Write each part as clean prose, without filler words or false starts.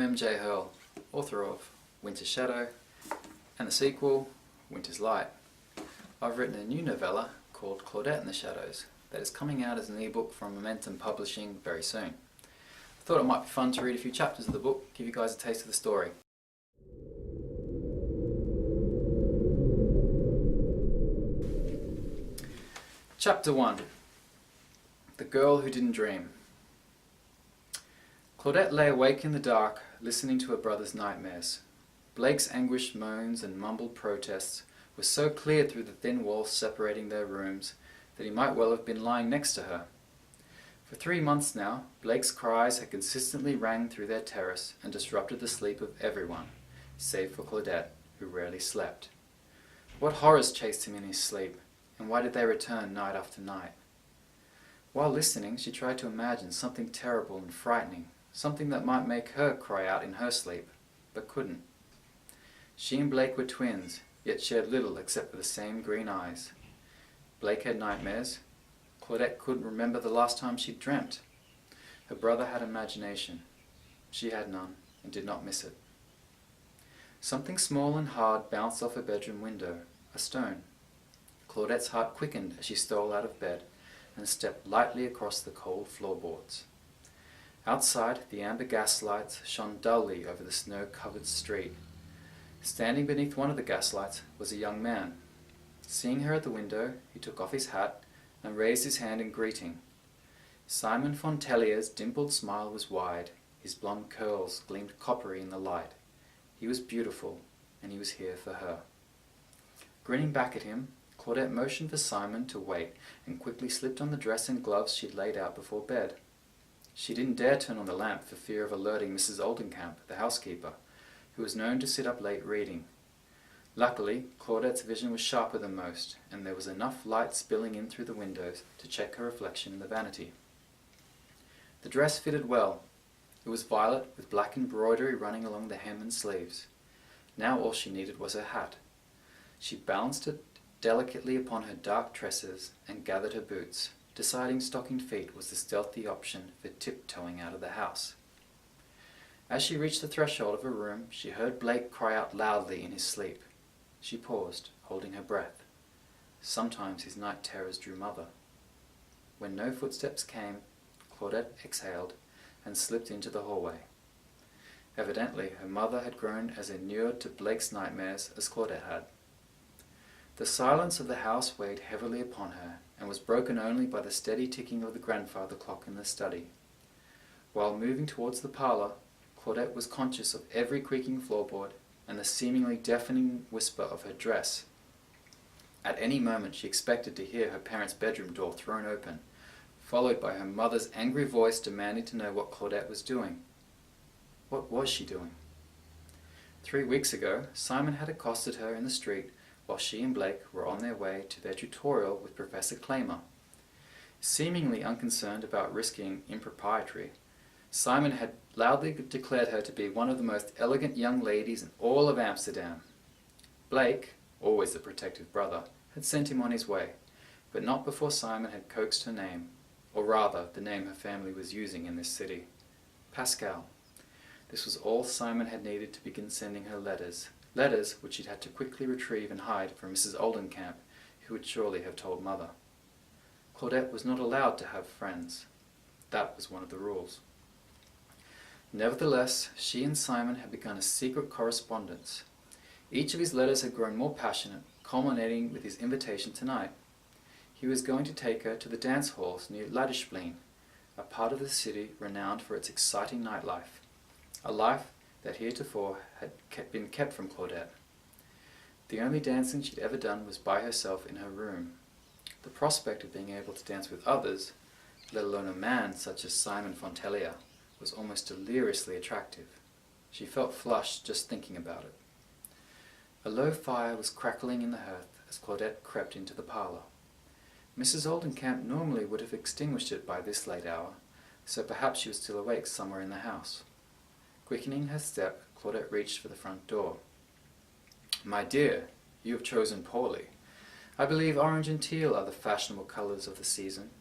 M.J. Hearle, author of Winter's Shadow and the sequel, Winter's Light. I've written a new novella called Claudette in the Shadows that is coming out as an ebook from Momentum Publishing very soon. I thought it might be fun to read a few chapters of the book, give you guys a taste of the story. Chapter 1. The Girl Who Didn't Dream. Claudette lay awake in the dark, listening to her brother's nightmares. Blake's anguished moans and mumbled protests were so clear through the thin walls separating their rooms that he might well have been lying next to her. For 3 months now, Blake's cries had consistently rang through their terrace and disrupted the sleep of everyone, save for Claudette, who rarely slept. What horrors chased him in his sleep, and why did they return night after night? While listening, she tried to imagine something terrible and frightening, something that might make her cry out in her sleep, but couldn't. She and Blake were twins, yet shared little except for the same green eyes. Blake had nightmares. Claudette couldn't remember the last time she'd dreamt. Her brother had imagination. She had none, and did not miss it. Something small and hard bounced off her bedroom window, a stone. Claudette's heart quickened as she stole out of bed and stepped lightly across the cold floorboards. Outside, the amber gaslights shone dully over the snow-covered street. Standing beneath one of the gaslights was a young man. Seeing her at the window, he took off his hat and raised his hand in greeting. Simon Fontellier's dimpled smile was wide. His blonde curls gleamed coppery in the light. He was beautiful, and he was here for her. Grinning back at him, Claudette motioned for Simon to wait and quickly slipped on the dress and gloves she'd laid out before bed. She didn't dare turn on the lamp for fear of alerting Mrs. Oldenkamp, the housekeeper, who was known to sit up late reading. Luckily, Claudette's vision was sharper than most, and there was enough light spilling in through the windows to check her reflection in the vanity. The dress fitted well. It was violet, with black embroidery running along the hem and sleeves. Now all she needed was her hat. She balanced it delicately upon her dark tresses and gathered her boots, deciding stockinged feet was the stealthy option for tiptoeing out of the house. As she reached the threshold of her room, she heard Blake cry out loudly in his sleep. She paused, holding her breath. Sometimes his night terrors drew mother. When no footsteps came, Claudette exhaled and slipped into the hallway. Evidently, her mother had grown as inured to Blake's nightmares as Claudette had. The silence of the house weighed heavily upon her, and was broken only by the steady ticking of the grandfather clock in the study. While moving towards the parlour, Claudette was conscious of every creaking floorboard and the seemingly deafening whisper of her dress. At any moment she expected to hear her parents' bedroom door thrown open, followed by her mother's angry voice demanding to know what Claudette was doing. What was she doing? 3 weeks ago, Simon had accosted her in the street while she and Blake were on their way to their tutorial with Professor Claimer. Seemingly unconcerned about risking impropriety, Simon had loudly declared her to be one of the most elegant young ladies in all of Amsterdam. Blake, always the protective brother, had sent him on his way, but not before Simon had coaxed her name, or rather the name her family was using in this city, Pascal. This was all Simon had needed to begin sending her letters which he'd had to quickly retrieve and hide from Mrs. Oldenkamp, who would surely have told Mother. Claudette was not allowed to have friends. That was one of the rules. Nevertheless, she and Simon had begun a secret correspondence. Each of his letters had grown more passionate, culminating with his invitation tonight. He was going to take her to the dance halls near Ladderspleen, a part of the city renowned for its exciting nightlife, a life that heretofore had been kept from Claudette. The only dancing she'd ever done was by herself in her room. The prospect of being able to dance with others, let alone a man such as Simon Fontelier, was almost deliriously attractive. She felt flushed just thinking about it. A low fire was crackling in the hearth as Claudette crept into the parlour. Mrs. Oldenkamp normally would have extinguished it by this late hour, so perhaps she was still awake somewhere in the house. Quickening her step, Claudette reached for the front door. "My dear, you have chosen poorly. I believe orange and teal are the fashionable colours of the season."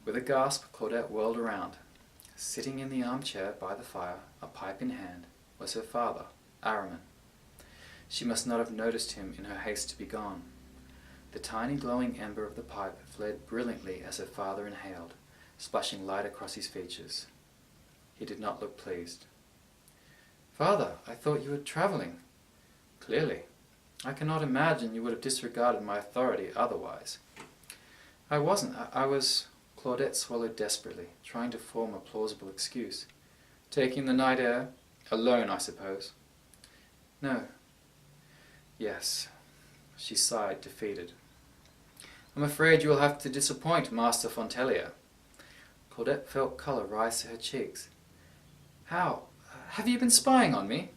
With a gasp, Claudette whirled around. Sitting in the armchair by the fire, a pipe in hand, was her father, Araman. She must not have noticed him in her haste to be gone. The tiny glowing ember of the pipe flared brilliantly as her father inhaled, splashing light across his features. He did not look pleased. "Father, I thought you were travelling." "Clearly. I cannot imagine you would have disregarded my authority otherwise." "I wasn't. I was—" Claudette swallowed desperately, trying to form a plausible excuse. "Taking the night air? Alone, I suppose?" "No." "Yes." She sighed, defeated. "I'm afraid you will have to disappoint Master Fontelier." Claudette felt colour rise to her cheeks. "How? Have you been spying on me?"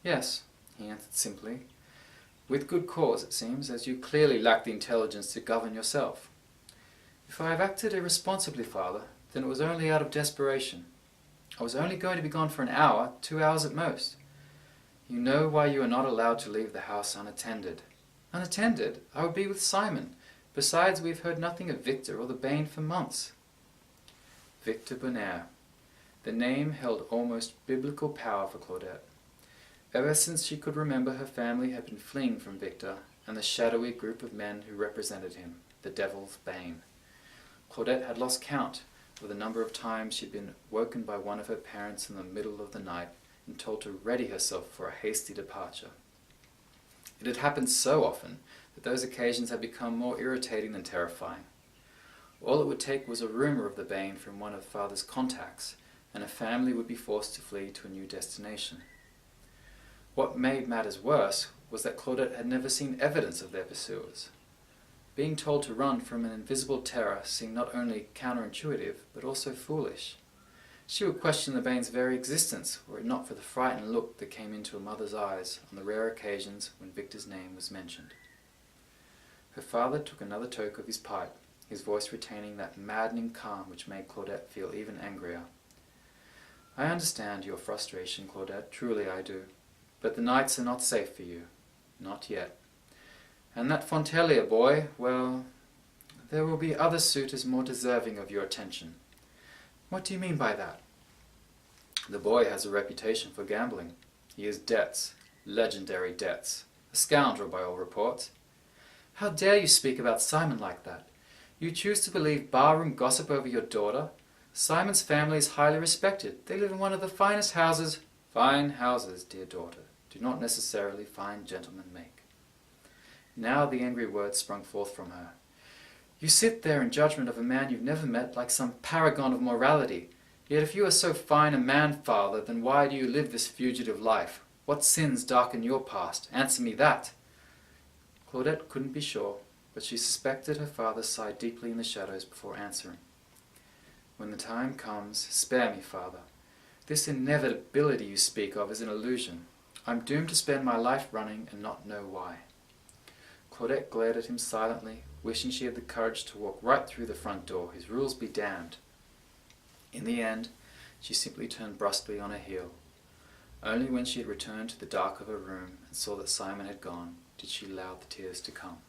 "Yes," he answered simply. "With good cause, it seems, as you clearly lack the intelligence to govern yourself." "If I have acted irresponsibly, Father, then it was only out of desperation. I was only going to be gone for an hour, 2 hours at most. You know why you are not allowed to leave the house unattended." "Unattended? I would be with Simon. Besides, we have heard nothing of Victor or the Bane for months." Victor Bonaire. The name held almost biblical power for Claudette. Ever since she could remember, her family had been fleeing from Victor and the shadowy group of men who represented him, the Devil's Bane. Claudette had lost count of the number of times she had been woken by one of her parents in the middle of the night and told to ready herself for a hasty departure. It had happened so often that those occasions had become more irritating than terrifying. All it would take was a rumour of the Bane from one of Father's contacts, and a family would be forced to flee to a new destination. What made matters worse was that Claudette had never seen evidence of their pursuers. Being told to run from an invisible terror seemed not only counterintuitive, but also foolish. She would question the Bane's very existence, were it not for the frightened look that came into a mother's eyes on the rare occasions when Victor's name was mentioned. Her father took another toke of his pipe, his voice retaining that maddening calm which made Claudette feel even angrier. "I understand your frustration, Claudette, truly I do. But the nights are not safe for you. Not yet. And that Fontelier boy, well, there will be other suitors more deserving of your attention." "What do you mean by that?" "The boy has a reputation for gambling. He has debts, legendary debts. A scoundrel by all reports." "How dare you speak about Simon like that? You choose to believe barroom gossip over your daughter? Simon's family is highly respected. They live in one of the finest houses—" "Fine houses, dear daughter, do not necessarily fine gentlemen make." Now the angry words sprung forth from her. "You sit there in judgment of a man you've never met like some paragon of morality. Yet if you are so fine a man, Father, then why do you live this fugitive life? What sins darken your past? Answer me that." Claudette couldn't be sure, but she suspected her father sighed deeply in the shadows before answering. "When the time comes, spare me, Father. This inevitability you speak of is an illusion. I'm doomed to spend my life running and not know why." Claudette glared at him silently, wishing she had the courage to walk right through the front door, his rules be damned. In the end, she simply turned brusquely on her heel. Only when she had returned to the dark of her room and saw that Simon had gone, did she allow the tears to come.